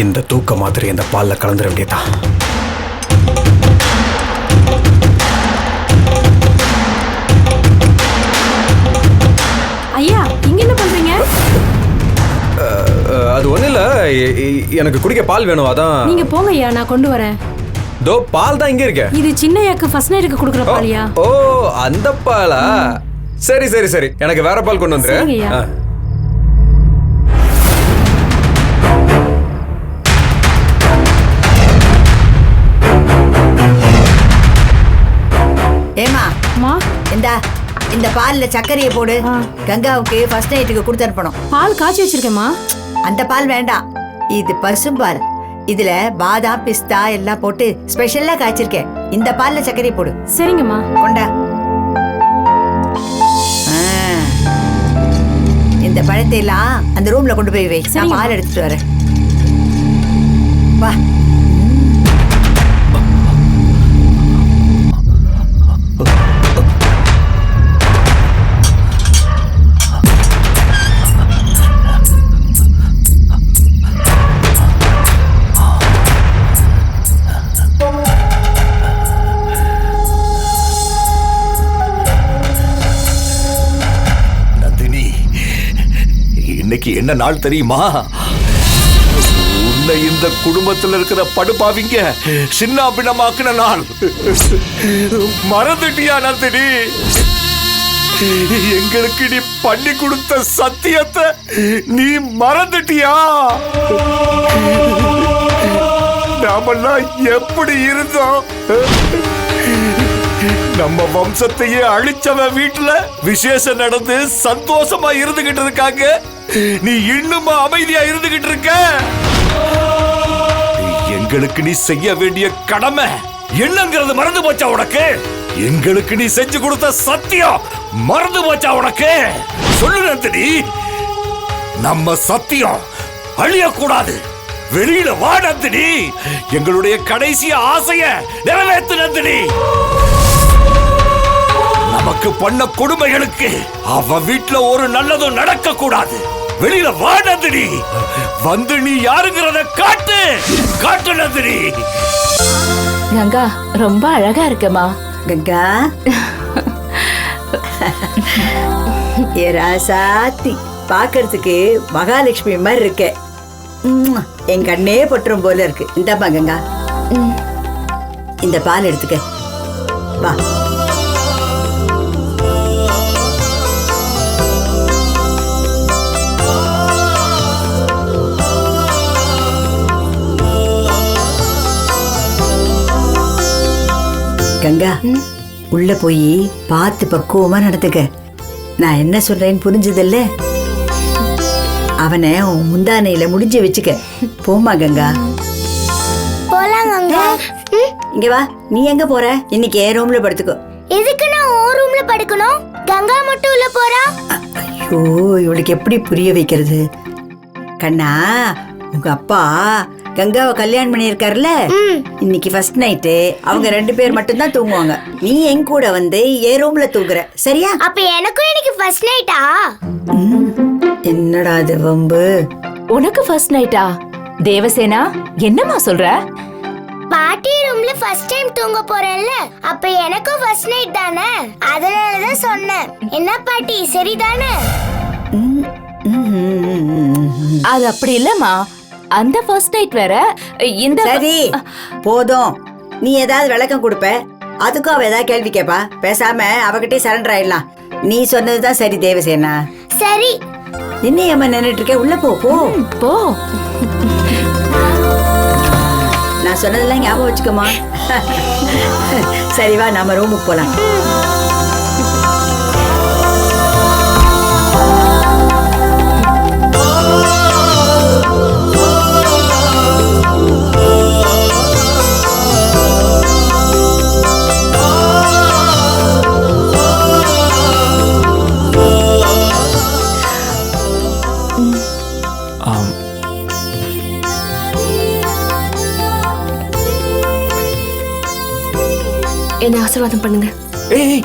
இந்த தூக்க மாத்திரை இந்த பால்ல கலந்துட வேண்டியதான். ஐயா, இங்க என்ன பண்றீங்க? அது ஒண்ணு இல்ல, எனக்கு குடிக்க பால் வேணும், அதான். நீங்க போங்க ஐயா, நான் கொண்டு வரேன். தோ பால் தான் இங்க இருக்கு. இது சின்னையாக்கு ஃபர்ஸ்ட் நைட்டுக்கு கொடுக்குற பாலியா? ஓ, அந்த பாலா? சரி சரி சரி, எனக்கு வேற பால் கொண்டு வந்துரு. சரிங்க ஐயா. ஏமா அம்மா, இந்த பால்ல சர்க்கரையை போடு. கங்காவுக்கு ஃபர்ஸ்ட் நைட்டுக்கு கொடுத்து அனுப்பணும். பால் காய்ச்சி வச்சிருக்கேம்மா. அந்த பால் வேண்டாம், இது பசும்பால். இதுல பாதாம் பிஸ்தா எல்லாம் போட்டு ஸ்பெஷலா காய்ச்சிருக்கேன். இந்த பால்ல சர்க்கரையை போடு. சரிங்கம்மா. கொண்டா. இந்த பழத்தை எல்லாம் அந்த ரூம்ல கொண்டு போய் வை. நான் பால் எடுத்துட்டு வரேன். வா. இன்னைக்கு என்ன நாள் தெரியுமா? உன்னை இந்த குடும்பத்தில் இருக்கிற படுபாவிங்க சின்ன பின்னமாக்குன நாள். மறந்துட்டியா நந்தினி? எங்களுக்கு நீ பண்ணி கொடுத்த சத்தியத்தை நீ மறந்துட்டியா? நாமெல்லாம் எப்படி இருந்தோம்? நம்ம வம்சத்தையே அழிச்சவ வீட்டுல விசேஷம் நடந்து சந்தோஷமா இருந்துகிட்டு இருக்காங்க. நீ இன்னும் அமைதியா இருந்துகிட்டு இருக்க. எங்களுக்கு நீ செய்ய வேண்டிய கடமை என்னங்கிறது மறந்து போச்சா உனக்கு? எங்களுக்கு நீ செஞ்சு கொடுத்த சத்தியம் மறந்து போச்சா உனக்கு? சொல்லு நந்தினி, நம்ம சத்தியம் அழியக்கூடாது. வெளியில வா நந்தினி, எங்களுடைய கடைசி ஆசைய நிறைவேற்று நந்தினி. நமக்கு பண்ண கொடுமைகளுக்கு அவ வீட்டுல ஒரு நல்லதும் நடக்க கூடாது. வெளியில வா நந்தினி, வந்து நீ யாருங்கிறத காட்டு காட்டு நந்தினி. கங்கா ரொம்ப அழகா இருக்கமா. கங்கா ஏ ராசாத்தி, பாக்குறதுக்கு மகாலட்சுமி மாதிரி இருக்க. என் கண்ணே பற்றும் போல இருக்கு. இந்தம்மா கங்கா, இந்த பால் எடுத்துக்க. வா. கங்கா, உள்ள போய் பார்த்து பக்குவமா நடந்துக்க. நான் என்ன சொல்றேன்னு புரிஞ்சதில்ல? அவனை உன் முந்தானையில முடிஞ்சு வச்சுக்க. போமா கங்கா. போலாம் கங்கா. இங்க வா. நீ எங்க போற? இன்னைக்கு என் ரூம்ல படுத்துக்கோ. எதுக்கு நான் உன் ரூம்ல படுக்கணும்? கங்கா மட்டும் உள்ள போறா. ஐயோ, இவளுக்கு எப்படி புரிய வைக்கிறது? கண்ணா, உங்க அப்பா கங்காவை கல்யாணம் பண்ணியிருக்காருல்ல, இன்னைக்கு ஃபர்ஸ்ட் நைட்டு. அவங்க 2 பேர் மட்டும் தான் தூங்குவாங்க. நீ என் கூட வந்து என் ரூம்ல தூங்குற, சரியா? அப்ப எனக்கும் இன்னைக்கு ஃபர்ஸ்ட் நைட்டா? என்னடா இது வம்பு? உனக்கு ஃபர்ஸ்ட் நைட்டா? தேவசேனா, என்னமா சொல்ற? பாட்டி ரூம்ல ஃபர்ஸ்ட் டைம் தூங்க போறேன்ல, அப்ப எனக்கும் ஃபர்ஸ்ட் நைட் தானே, அதனால தான் சொன்னேன். என்ன பாட்டி, சரிதானே? அது அப்படி இல்லம்மா, அந்த ஃபர்ஸ்ட் நைட் வேற. இந்த சரி போதும். நீ ஏதாவது விளக்கம் கொடுப்ப, அதுக்கும் அவ ஏதாவது கேள்வி கேப்பா. பேசாம அவகிட்டே சரண்டர் ஆயிடலாம். நீ சொன்னதுதான் சரி தேவசேனா. சரி. என்ன ஏமா நின்னுட்டு இருக்க? உள்ள போ போ போ. நான் சொன்னதெல்லாம் ஞாபகம் வச்சுக்கோமா. சரி வா, நம்ம ரூமுக்கு போலாம். என்ன ஆசீர்வாதம் பண்ணுங்க. ஏய்,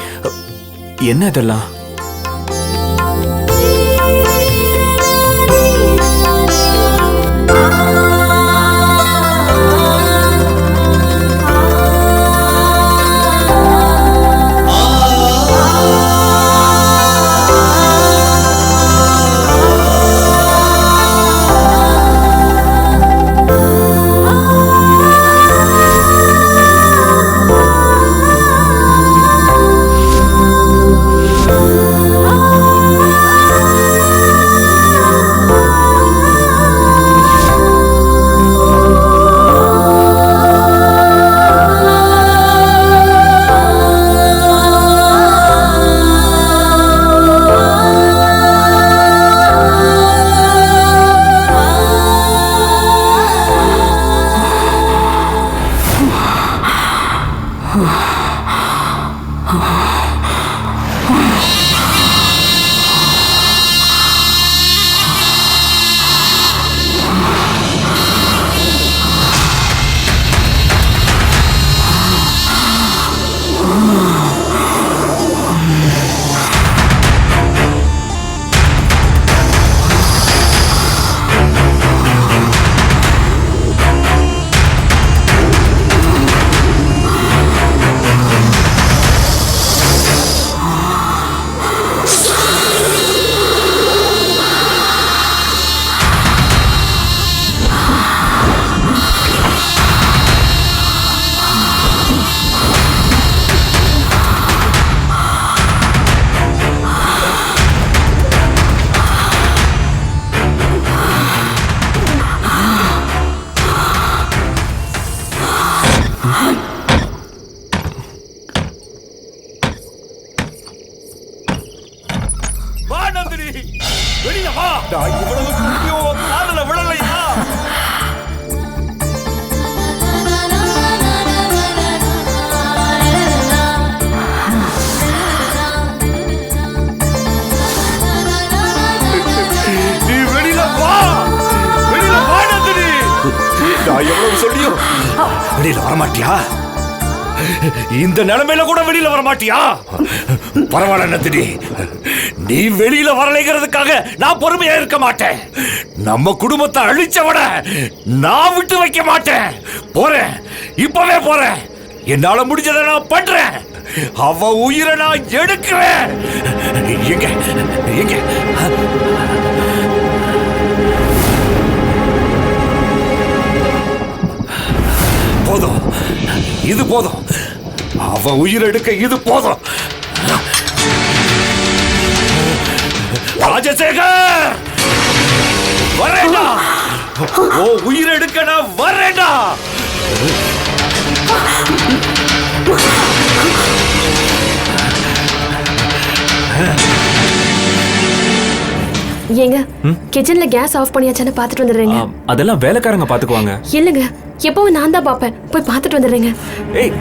என்ன இதெல்லாம்? வா நந்தினி, வெளியில வா. நான் இவ்வளவு குட்டியோ காதுல விழலையா? நீ வெளியில வா, வெளியில வா நந்தினி. நான் எவ்வளவு சொல்லியும் வெளியில வரமாட்டியா? இந்த நிலைமையில கூட வெளியில வரமாட்டியா? பரவாயில்ல நந்தினி, நீ வெளியில வரலைங்கிறதுக்காக நான் பொறுமையா இருக்க மாட்டேன். நம்ம குடும்பத்தை அழிச்சவட நான் விட்டு வைக்க மாட்டேன். போறேன், இப்பவே போறேன். என்னால முடிஞ்சதை நான் பண்றேன். அவ உயிரை நான் எடுக்கிறேன். எங்க எங்க போதும், இது போதும். அவ உயிர் எடுக்க இது போதும். ராஜசேகர், வரேடா. ஓ உயிர் எடுக்க நான் வரேடா. ஏங்க கிச்சன்ல கேஸ் ஆஃப் பண்ணியாச்சான்னு பாத்துட்டு வந்துடுறேங்க. அதெல்லாம் வேலைக்காரங்க பாத்துக்குவாங்க. இல்லங்க, எப்பவும் நான் தான் பாப்பேன். போய் பாத்துட்டு வந்துடுறேங்க. ஏய்,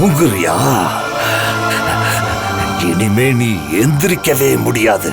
தூங்குறியா? இனிமே நீ எந்திரிக்கவே முடியாது.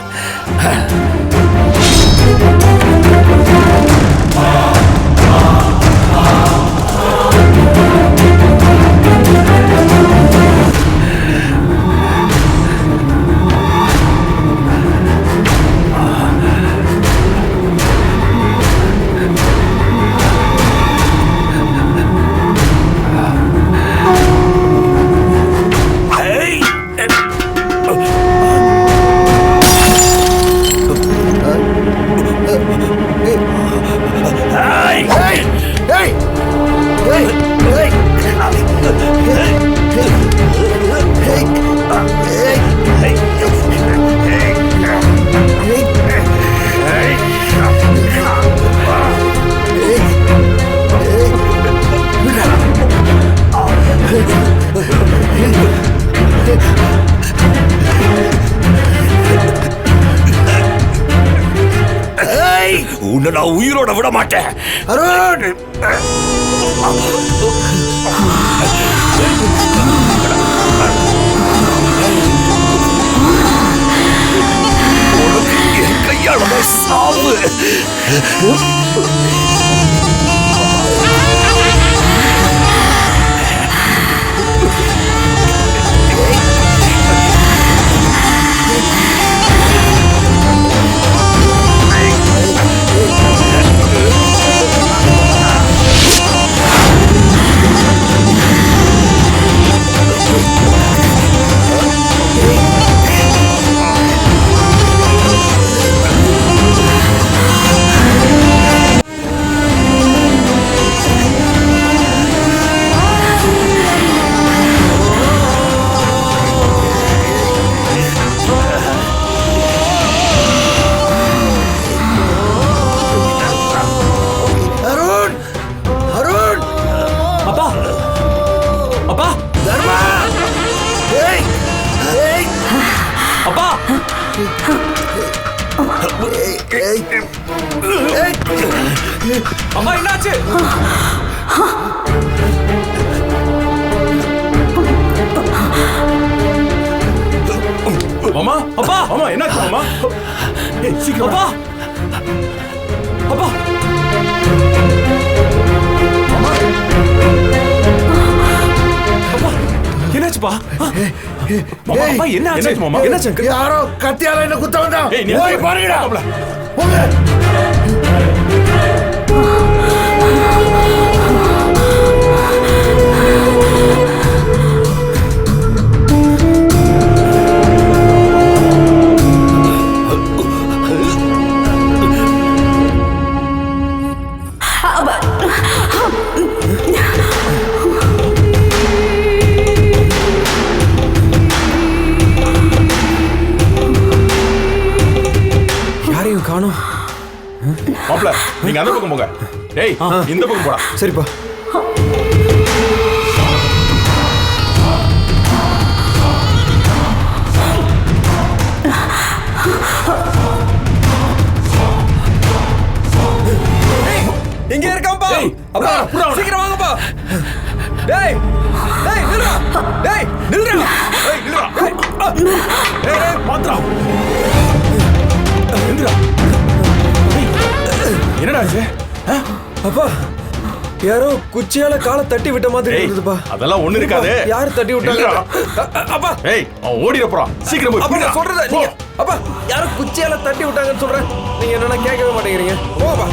உன்னை நான் உயிரோட விட மாட்டேன். அருண் என் கையால சாவு. அருண் அருண் அப்பா அப்பா தர்மா ஏய் ஏய் அப்பா ஏய் ஏய் அம்மா என்னாச்சு? மாமா அப்பா அம்மா என்னாச்சு மாமா? சீக்கிரம் அப்பா அப்பா அம்மா அப்பா என்னாச்சுப்பா? மாமா அப்பா என்னாச்சு மாமா? என்னாச்சு uncle? யாரோ கத்தியால என்ன குத்த வந்தான். ஏய், நீ போய் பாருங்கடா. மாப்ள. போங்க. யாரையும் காணோம். மாப்ள நீங்க அந்த பக்கம் போங்க. டேய் இந்த பக்கம் போடா. சரிப்பா. இங்க இருக்காம்பா. அப்பா சீக்கிரம் வாங்கப்பா. டேய் டேய் நில்றா. டேய் நில்றா. டேய் நில்றா. டேய் டேய் மாத்ரா. நில்றா. என்னடா இது? அப்பா யாரோ குச்சியால காலை தட்டி விட்ட மாதிரி இருந்ததுப்பா. அதெல்லாம் ஒண்ணு இருக்காது. யார் தட்டி விட்டாங்க? அப்பா ஏய் அவன் ஓடிற போறான். சீக்கிரம் போய் அப்பா நான் சொல்றத நீங்க அப்பா யாரோ குச்சியால தட்டி விட்டாங்கன்னு சொல்றேன். நீங்க என்னன்னா கேட்கவே மாட்டேங்கிறீங்க. போப்பா.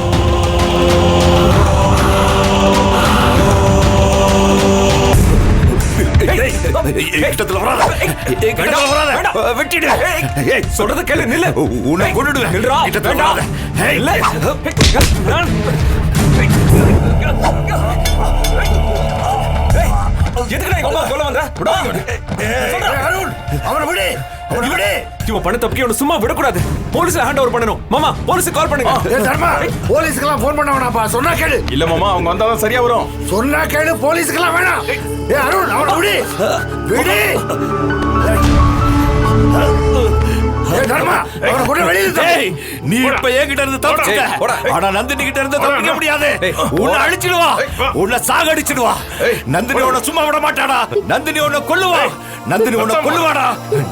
கிட்டத்துல வராத. கிட்டத்துல வராத. வெட்டிடு. ஏய் சொல்றத கேளு நில்லு. உன்னை கொன்னுடுவேன். நில்றா. கிட்டத்துல வராத. ஏய் இல்ல. எதுக்குடா எங்க அம்மா சொல்ல வந்த? அருண் அவனை விடு. அவனை விடு. இவன் பண்ண தப்புக்கு இவனை சும்மா விடக்கூடாது. போலீஸ்ல ஹேண்ட் ஓவர் பண்ணணும். மாமா போலீஸுக்கு கால் பண்ணுங்க. ஏய் தர்மா போலீஸ்க்கெல்லாம் ஃபோன் பண்ண வேணாம்ப்பா. சொன்னா கேளு. இல்ல மாமா அவங்க வந்தாதான் சரியா வரும். சொன்னா கேளு. போலீஸ்க்கெல்லாம் வேணாம். ஏய் அருண் அவனை விடு. விடு. ஏய் தர்மா அவனை கொண்டு வெளியில தள்ளு. ஏய் நீ இப்ப என்கிட்ட இருந்து தப்பிச்சிட்ட. ஏய், போடா. ஆனா நந்தினி கிட்ட இருந்து தப்பிக்க முடியாது. ஏய், உன்னை அழிச்சிடுவா. உன்னை சாகடிச்சிடுவா. நந்தினி உன்னை சும்மா விட மாட்டாடா. நந்தினி உன்னை கொல்லுவா. நந்தினி உன்னை கொல்லுவாடா.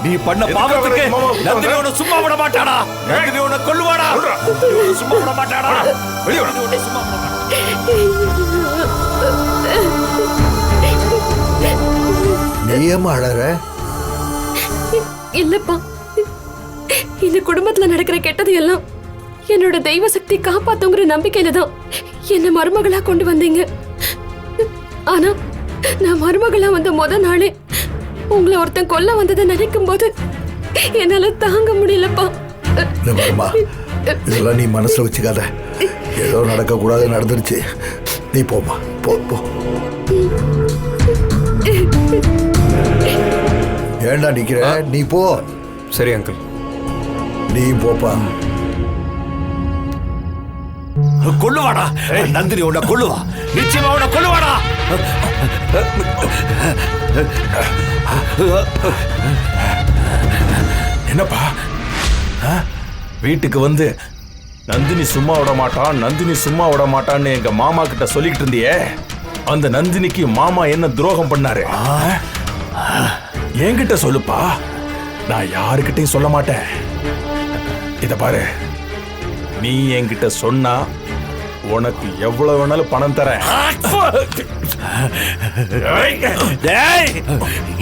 நீ பண்ண பாவத்துக்கு நந்தினி உன்னை சும்மா விட மாட்டாடா. நந்தினி உன்னை கொல்லுவாடா. நந்தினி உன்னை சும்மா விட மாட்டாடா. வெளிய வா. உன்னை சும்மா விட மாட்டாடா. நீ ஏம்மா அழற? இல்லப்பா, இந்த குடும்பத்துல நடக்கிற கெட்டது எல்லாம் என்னோட தெய்வ சக்தி காப்பாத்துங்கிற நம்பிக்கையில தான் என்ன மருமகளா கொண்டு வந்தீங்க. ஆனா நான் மருமகளா வந்த முத நாளே உங்களை ஒருத்தன் கொல்ல வந்ததை நினைக்கும் போது என்னால தாங்க முடியலப்பா. இல்லம்மா இதெல்லாம் நீ மனசுல வச்சுக்காத. ஏதோ நடக்க கூடாது நடந்துருச்சு. நீ போமா போ போ. ஏண்டா நிக்கிற? நீ போ. சரி அங்கிள். நீ போப்பா. கொல்லுவாடா. நந்தினி உன்னை கொல்லுவா. நிச்சயமா உன்னை கொல்லுவாடா. என்னப்பா வீட்டுக்கு வந்து நந்தினி சும்மா விட மாட்டான், நந்தினி சும்மா விட மாட்டான்னு எங்க மாமா கிட்ட சொல்லிக்கிட்டு இருந்தியே, அந்த நந்தினிக்கு மாமா என்ன துரோகம் பண்ணாரு? என்கிட்ட சொல்லுப்பா, நான் யாருக்கிட்டையும் சொல்ல மாட்டேன். இத பாரு, நீ என்கிட்ட சொன்னா உனக்கு எவ்வளவு வேணாலும் பணம் தரேன்.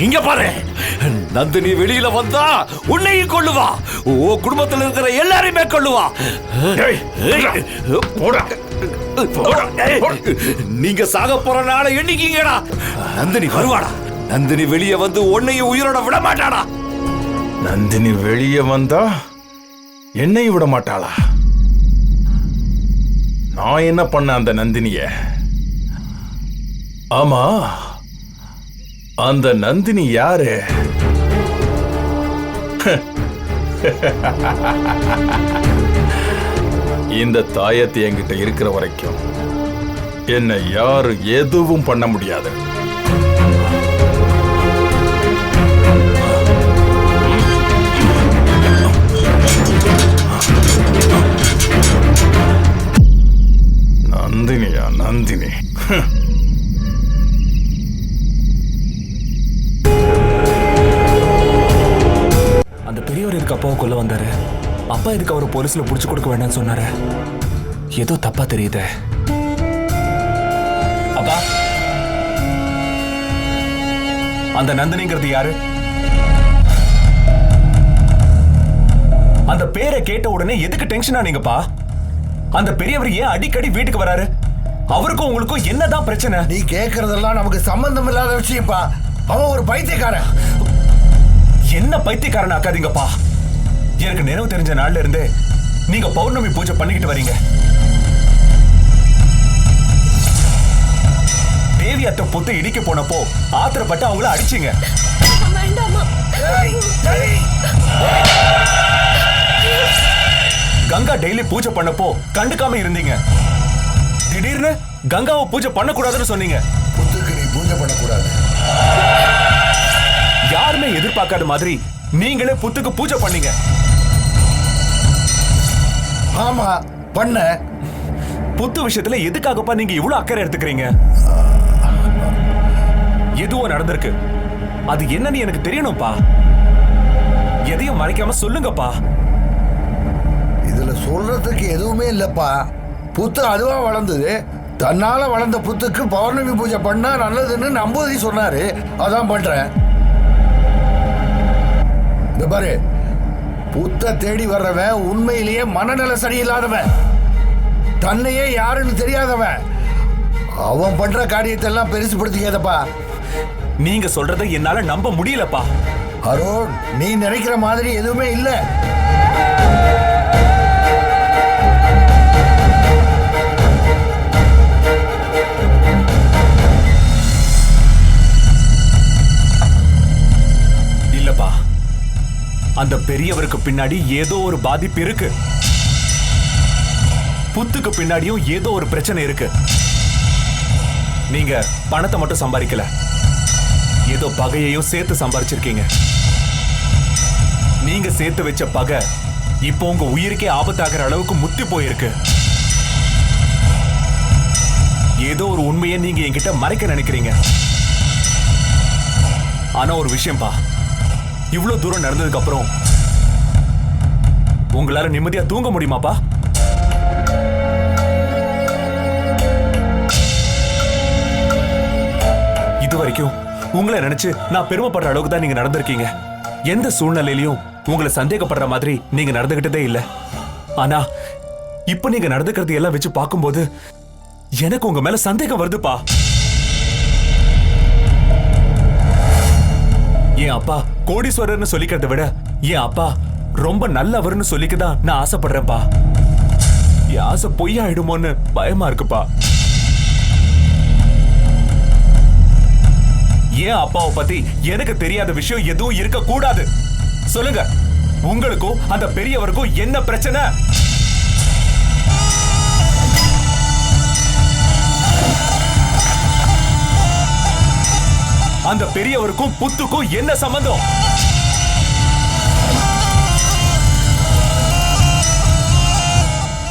இங்க பாரு, நந்தினி வெளியில வந்தா உன்னையும் கொள்ளுவா, ஓ குடும்பத்தில் இருக்கிற எல்லாரையுமே கொள்ளுவா. நீங்க சாக போற நாளை எண்ணிக்கீங்கடா. நந்தினி வருவாடா, நந்தினி வெளியே வந்து உன்னையும் உயிரோட விட மாட்டாடா. நந்தினி வெளியே வந்தா என்னையும் விட மாட்டாளா? நான் என்ன பண்ண அந்த நந்தினிய? ஆமா, அந்த நந்தினி யாரு? இந்த தாயத்தை என்கிட்ட இருக்கிற வரைக்கும் என்னை யாரு எதுவும் பண்ண முடியாது. நந்தினியா நந்தினி? அந்த பெரியவர் இருக்க அப்பாவை கொல்ல வந்தாரு. அப்பா இதுக்கு அவரை போலீஸ்ல புடிச்சு கொடுக்க வேண்டாம்னு சொன்னாரு. ஏதோ தப்பா தெரியுதே. அப்பா, அந்த நந்தினிங்கிறது யாரு? அந்த பேரை கேட்ட உடனே எதுக்கு டென்ஷன் ஆனீங்கப்பா? அந்த பெரியவர் ஏன் அடிக்கடி வீட்டுக்கு வராரு? அவருக்கும் உங்களுக்கும் என்னதான் பிரச்சனை? நீ கேக்குறதெல்லாம் நமக்கு சம்பந்தம் இல்லாத விஷயம்ப்பா. அவன் ஒரு பைத்தியக்காரன். என்ன பைத்தியக்காரன் ஆக்காதீங்கப்பா. எனக்கு நினைவு தெரிஞ்ச நாள்ல இருந்தே நீங்க பௌர்ணமி பூஜை பண்ணிக்கிட்டு வரீங்க. தேவி அத்தை புத்து இடிக்க போனப்போ ஆத்திரப்பட்டு அவங்கள அடிச்சீங்க. கங்கா டெய்லி பூஜை பண்ணப்போ கண்டுக்காம இருந்தீங்க. திடீர்னு கங்காவை பூஜை பண்ணக்கூடாதுன்னு சொன்னீங்க. புத்துக்கு நீ பூஜை பண்ணக்கூடாது. யாருமே எதிர்பார்க்காத மாதிரி நீங்களே புத்துக்கு பூஜை பண்ணீங்க. ஆமா, பண்ண. புத்து விஷயத்துல எதுக்காகப்பா நீங்க இவ்வளவு அக்கறை எடுத்துக்கிறீங்க? எதுவோ நடந்திருக்கு, அது என்னன்னு எனக்கு தெரியணும்ப்பா. எதையும் மறைக்காம சொல்லுங்கப்பா. இதுல சொல்றதுக்கு எதுவுமே இல்லப்பா. புத்து அதுவா வளர்ந்தது. தன்னால வளர்ந்த புத்துக்கு பௌர்ணமி பூஜை பண்ணா நல்லதுன்னு நம்பூதிரி சொன்னாரு. அதான் பண்றேன். இந்த பாரு, புத்த தேடி வர்றவன் உண்மையிலேயே மனநல சரியில்லாதவன், தன்னையே யாருன்னு தெரியாதவன். அவன் பண்ற காரியத்தை எல்லாம் பெருசுபடுத்திக்காதப்பா. நீங்க சொல்றதை என்னால நம்ப முடியலப்பா. அருண், நீ நினைக்கிற மாதிரி எதுவுமே இல்ல. இல்லப்பா, அந்த பெரியவருக்கு பின்னாடி ஏதோ ஒரு பாதிப்பு இருக்கு. புத்துக்கு பின்னாடியும் ஏதோ ஒரு பிரச்சனை இருக்கு. நீங்க பணத்தை மட்டும் சம்பாதிக்கல, ஏதோ பகையையும் சேர்த்து சம்பாதிச்சிருக்கீங்க. நீங்க சேர்த்து வச்ச பகை இப்போ உங்க உயிருக்கே ஆபத்தாகிற அளவுக்கு முத்தி போயிருக்கு. ஏதோ ஒரு உண்மையை நீங்க என்கிட்ட மறைக்க நினைக்கிறீங்க. ஆனா ஒரு விஷயம்பா, இவ்வளவு தூரம் நடந்ததுக்கு அப்புறம் உங்களால நிம்மதியா தூங்க முடியுமாப்பா? இது வரைக்கும் உங்களை நினைச்சு நான் பெருமைப்படுற அளவுக்கு தான் நீங்க நடந்திருக்கீங்க. எந்த சூழ்நிலையிலையும் உங்களை சந்தேகப்படுற மாதிரி நீங்க நடந்துகிட்டதே இல்ல. ஆனா இப்ப நீங்க நடந்துக்கிறது எல்லாம் வச்சு பார்க்கும்போது எனக்கு உங்க மேல சந்தேகம் வருதுப்பா. என் அப்பா கோடீஸ்வரர்னு சொல்லிக்கிறத விட என் அப்பா ரொம்ப நல்லவர்னு சொல்லிக்கதான் நான் ஆசைப்படுறேன்ப்பா. என் ஆசை பொய்யாயிடுமோன்னு பயமா இருக்குப்பா. ஏன் அப்பாவை பத்தி எனக்கு தெரியாத விஷயம் எதுவும் இருக்க கூடாது. சொல்லுங்க, உங்களுக்கும் அந்த பெரியவருக்கும் என்ன பிரச்சனை? அந்த பெரியவருக்கும் புத்துக்கும் என்ன சம்பந்தம்?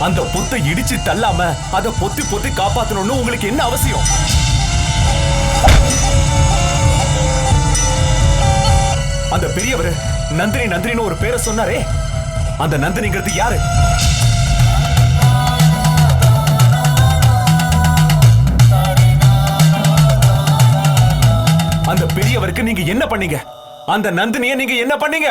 அந்த புத்தை இடிச்சு தள்ளாம அதை பொத்தி பொத்தி காப்பாத்தணும்னு உங்களுக்கு என்ன அவசியம்? அந்த பெரியவர் நந்தினி நந்தினின்னு ஒரு பேரை சொன்னாரே, அந்த நந்தினிங்கிறது யாரு? அந்த பெரியவருக்கு நீங்க என்ன பண்ணீங்க? அந்த நந்தினியை நீங்க என்ன பண்ணீங்க?